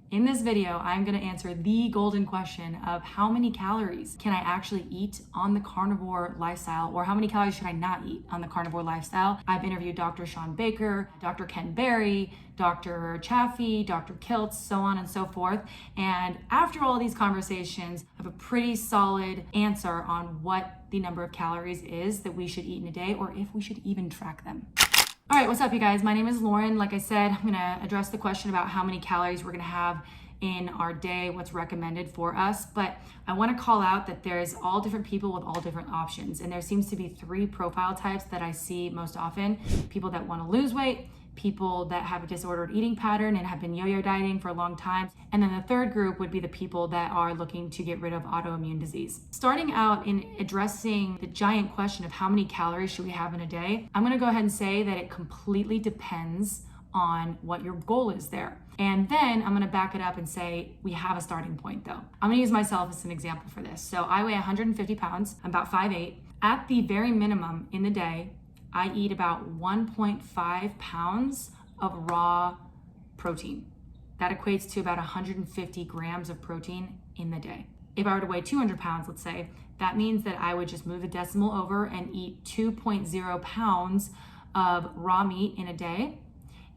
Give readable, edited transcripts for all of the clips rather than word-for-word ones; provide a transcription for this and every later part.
In this video, I'm gonna answer the golden question of how many calories can I actually eat on the carnivore lifestyle, or how many calories should I not eat on the carnivore lifestyle. I've interviewed Dr. Sean Baker, Dr. Ken Berry, Dr. Chaffee, Dr. Kiltz, so on and so forth. And after all these conversations, I have a pretty solid answer on what the number of calories is that we should eat in a day, or if we should even track them. All right, what's up, you guys? My name is Lauren. Like I said, I'm gonna address the question about how many calories we're gonna have in our day, what's recommended for us. But I wanna call out that there's all different people with all different options. And there seems to be three profile types that I see most often. People that wanna lose weight, people that have a disordered eating pattern and have been yo-yo dieting for a long time. And then the third group would be the people that are looking to get rid of autoimmune disease. Starting out in addressing the giant question of how many calories should we have in a day, I'm gonna go ahead and say that it completely depends on what your goal is there. And then I'm gonna back it up and say we have a starting point though. I'm gonna use myself as an example for this. So I weigh 150 pounds, I'm about 5'8". At the very minimum in the day, I eat about 1.5 pounds of raw protein. That equates to about 150 grams of protein in the day. If I were to weigh 200 pounds, let's say, that means that I would just move the decimal over and eat 2.0 pounds of raw meat in a day.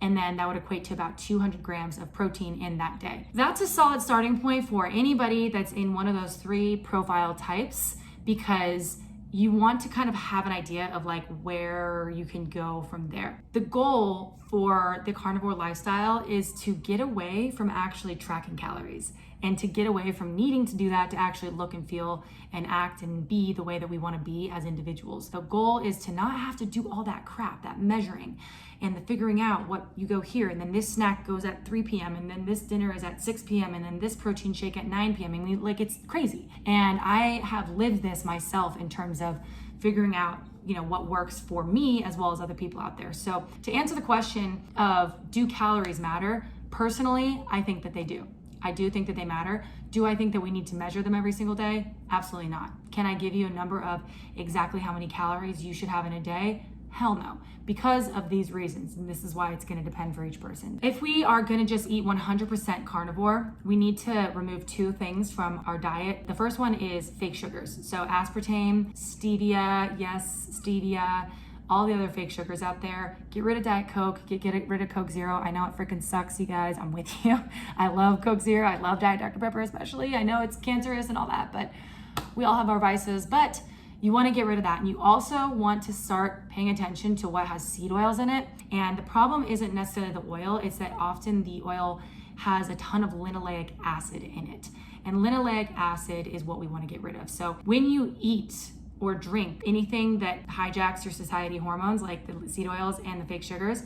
And then that would equate to about 200 grams of protein in that day. That's a solid starting point for anybody that's in one of those three profile types, because you want to kind of have an idea of like where you can go from there. The goal for the carnivore lifestyle is to get away from actually tracking calories and to get away from needing to do that to actually look and feel and act and be the way that we want to be as individuals. The goal is to not have to do all that crap, that measuring and the figuring out what you go here, and then this snack goes at 3 p.m. and then this dinner is at 6 p.m. and then this protein shake at 9 p.m. I mean, like, it's crazy. And I have lived this myself in terms of figuring out, you know, what works for me as well as other people out there. So to answer the question of do calories matter, personally, I think that they do. I do think that they matter. Do I think that we need to measure them every single day? Absolutely not. Can I give you a number of exactly how many calories you should have in a day? Hell no, because of these reasons. And this is why it's gonna depend for each person. If we are gonna just eat 100% carnivore, we need to remove two things from our diet. The first one is fake sugars. So aspartame, stevia, yes, stevia, all the other fake sugars out there. Get rid of Diet Coke, get rid of Coke Zero. I know it freaking sucks, you guys, I'm with you. I love Coke Zero, I love Diet Dr. Pepper especially. I know it's cancerous and all that, but we all have our vices. But you want to get rid of that. And you also want to start paying attention to what has seed oils in it. And the problem isn't necessarily the oil, it's that often the oil has a ton of linoleic acid in it. And linoleic acid is what we want to get rid of. So when you eat or drink anything that hijacks your satiety hormones, like the seed oils and the fake sugars,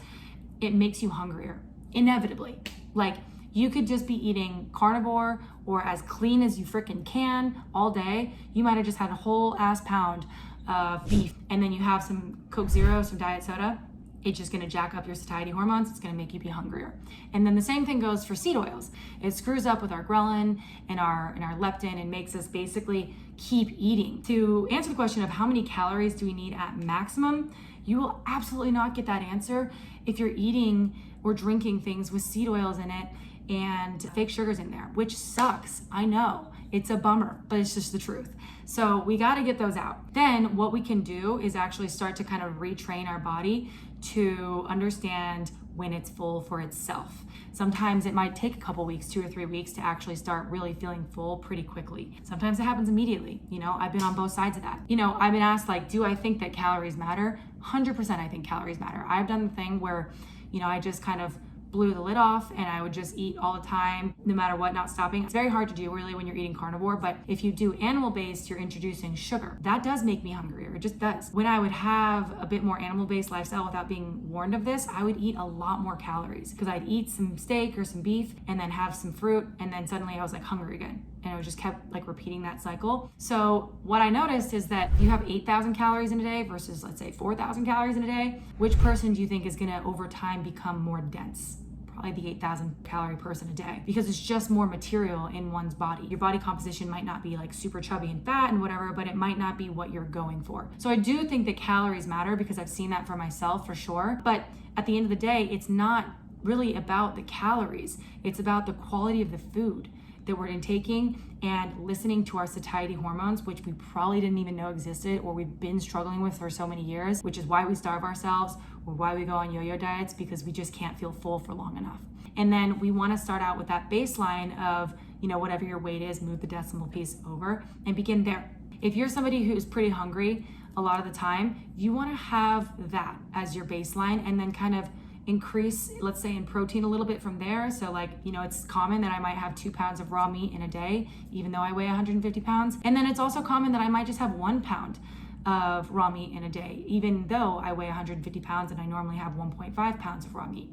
it makes you hungrier, inevitably. Like, you could just be eating carnivore or as clean as you freaking can all day. You might have just had a whole ass pound of beef, and then you have some Coke Zero, some diet soda. It's just gonna jack up your satiety hormones. It's gonna make you be hungrier. And then the same thing goes for seed oils. It screws up with our ghrelin and our leptin and makes us basically keep eating. To answer the question of how many calories do we need at maximum, you will absolutely not get that answer if you're eating or drinking things with seed oils in it and fake sugars in there, which sucks. I know, it's a bummer, but it's just the truth. So we gotta get those out. Then what we can do is actually start to kind of retrain our body to understand when it's full for itself. Sometimes it might take a couple weeks, 2 or 3 weeks, to actually start really feeling full pretty quickly. Sometimes it happens immediately. You know, I've been on both sides of that. You know, I've been asked, like, do I think that calories matter? 100% I think calories matter. I've done the thing where, you know, I just kind of blew the lid off and I would just eat all the time, no matter what, not stopping. It's very hard to do really when you're eating carnivore, but if you do animal-based, you're introducing sugar. That does make me hungrier, it just does. When I would have a bit more animal-based lifestyle without being warned of this, I would eat a lot more calories because I'd eat some steak or some beef and then have some fruit, and then suddenly I was like hungry again. And it just kept like repeating that cycle. So what I noticed is that you have 8,000 calories in a day versus, let's say, 4,000 calories in a day. Which person do you think is gonna over time become more dense? Probably the 8,000 calorie person a day, because it's just more material in one's body. Your body composition might not be like super chubby and fat and whatever, but it might not be what you're going for. So I do think that calories matter because I've seen that for myself for sure. But at the end of the day, it's not really about the calories. It's about the quality of the food that we're intaking and listening to our satiety hormones, which we probably didn't even know existed or we've been struggling with for so many years, which is why we starve ourselves or why we go on yo-yo diets, because we just can't feel full for long enough. And then we want to start out with that baseline of, whatever your weight is, move the decimal piece over and begin there. If you're somebody who's pretty hungry a lot of the time, you want to have that as your baseline and then kind of increase, let's say, in protein a little bit from there. So it's common that I might have 2 pounds of raw meat in a day, even though I weigh 150 pounds. And then it's also common that I might just have 1 pound of raw meat in a day, even though I weigh 150 pounds and I normally have 1.5 pounds of raw meat.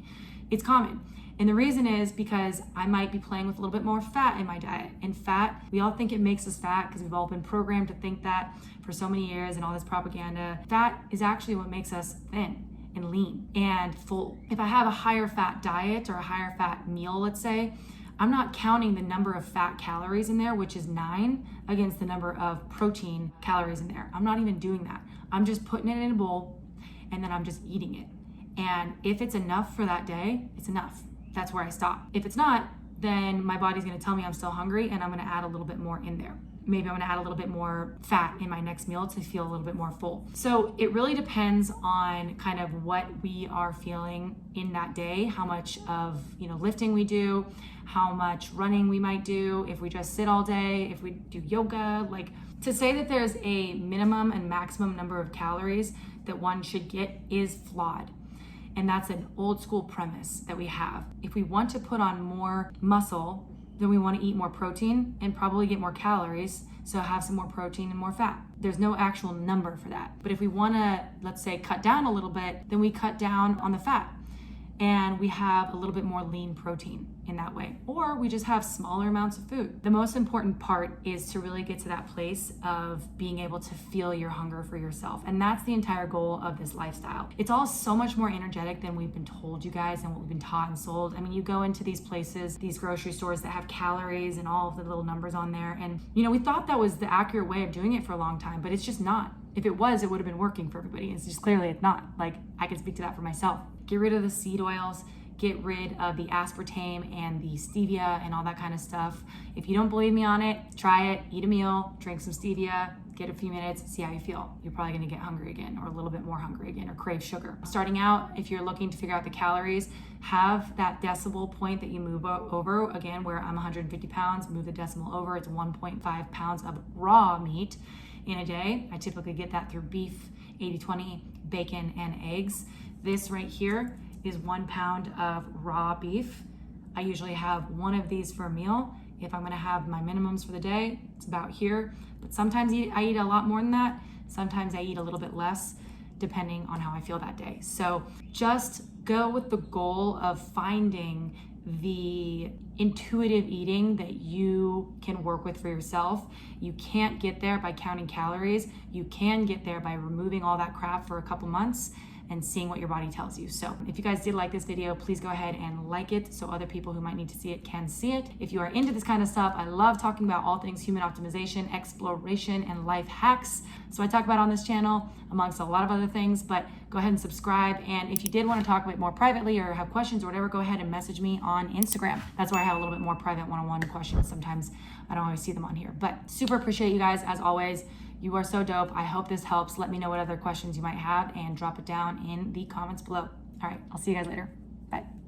It's common. And the reason is because I might be playing with a little bit more fat in my diet. And fat, we all think it makes us fat because we've all been programmed to think that for so many years and all this propaganda. Fat is actually what makes us thin and lean and full. If I have a higher fat diet or a higher fat meal, let's say, I'm not counting the number of fat calories in there, which is 9, against the number of protein calories in there. I'm not even doing that. I'm just putting it in a bowl and then I'm just eating it. And if it's enough for that day, it's enough. That's where I stop. If it's not, then my body's gonna tell me I'm still hungry and I'm gonna add a little bit more in there. Maybe I'm gonna add a little bit more fat in my next meal to feel a little bit more full. So it really depends on kind of what we are feeling in that day, how much of lifting we do, how much running we might do, if we just sit all day, if we do yoga. To say that there's a minimum and maximum number of calories that one should get is flawed. And that's an old school premise that we have. If we want to put on more muscle, then we want to eat more protein and probably get more calories, so have some more protein and more fat. There's no actual number for that. But if we want to, let's say, cut down a little bit, then we cut down on the fat and we have a little bit more lean protein in that way. Or we just have smaller amounts of food. The most important part is to really get to that place of being able to feel your hunger for yourself. And that's the entire goal of this lifestyle. It's all so much more energetic than we've been told, you guys, and what we've been taught and sold. I mean, you go into these places, these grocery stores that have calories and all of the little numbers on there. And, we thought that was the accurate way of doing it for a long time, but it's just not. If it was, it would have been working for everybody. It's just clearly it's not. I can speak to that for myself. Get rid of the seed oils, get rid of the aspartame and the stevia and all that kind of stuff. If you don't believe me on it, try it, eat a meal, drink some stevia, get a few minutes, see how you feel. You're probably gonna get hungry again or a little bit more hungry again or crave sugar. Starting out, if you're looking to figure out the calories, have that decibel point that you move over. Again, where I'm 150 pounds, move the decimal over, it's 1.5 pounds of raw meat in a day. I typically get that through beef, 80-20, bacon, and eggs. This right here is 1 pound of raw beef. I usually have one of these for a meal. If I'm gonna have my minimums for the day, it's about here. But sometimes I eat a lot more than that. Sometimes I eat a little bit less, depending on how I feel that day. So just go with the goal of finding the intuitive eating that you can work with for yourself. You can't get there by counting calories. You can get there by removing all that crap for a couple months and seeing what your body tells you. So if you guys did like this video, please go ahead and like it so other people who might need to see it can see it. If you are into this kind of stuff, I love talking about all things human optimization, exploration, and life hacks. So I talk about on this channel amongst a lot of other things, but go ahead and subscribe. And if you did want to talk a bit more privately or have questions or whatever, go ahead and message me on Instagram. That's where I have a little bit more private one-on-one questions. Sometimes I don't always see them on here, but super appreciate you guys as always. You are so dope. I hope this helps. Let me know what other questions you might have and drop it down in the comments below. All right, I'll see you guys later. Bye.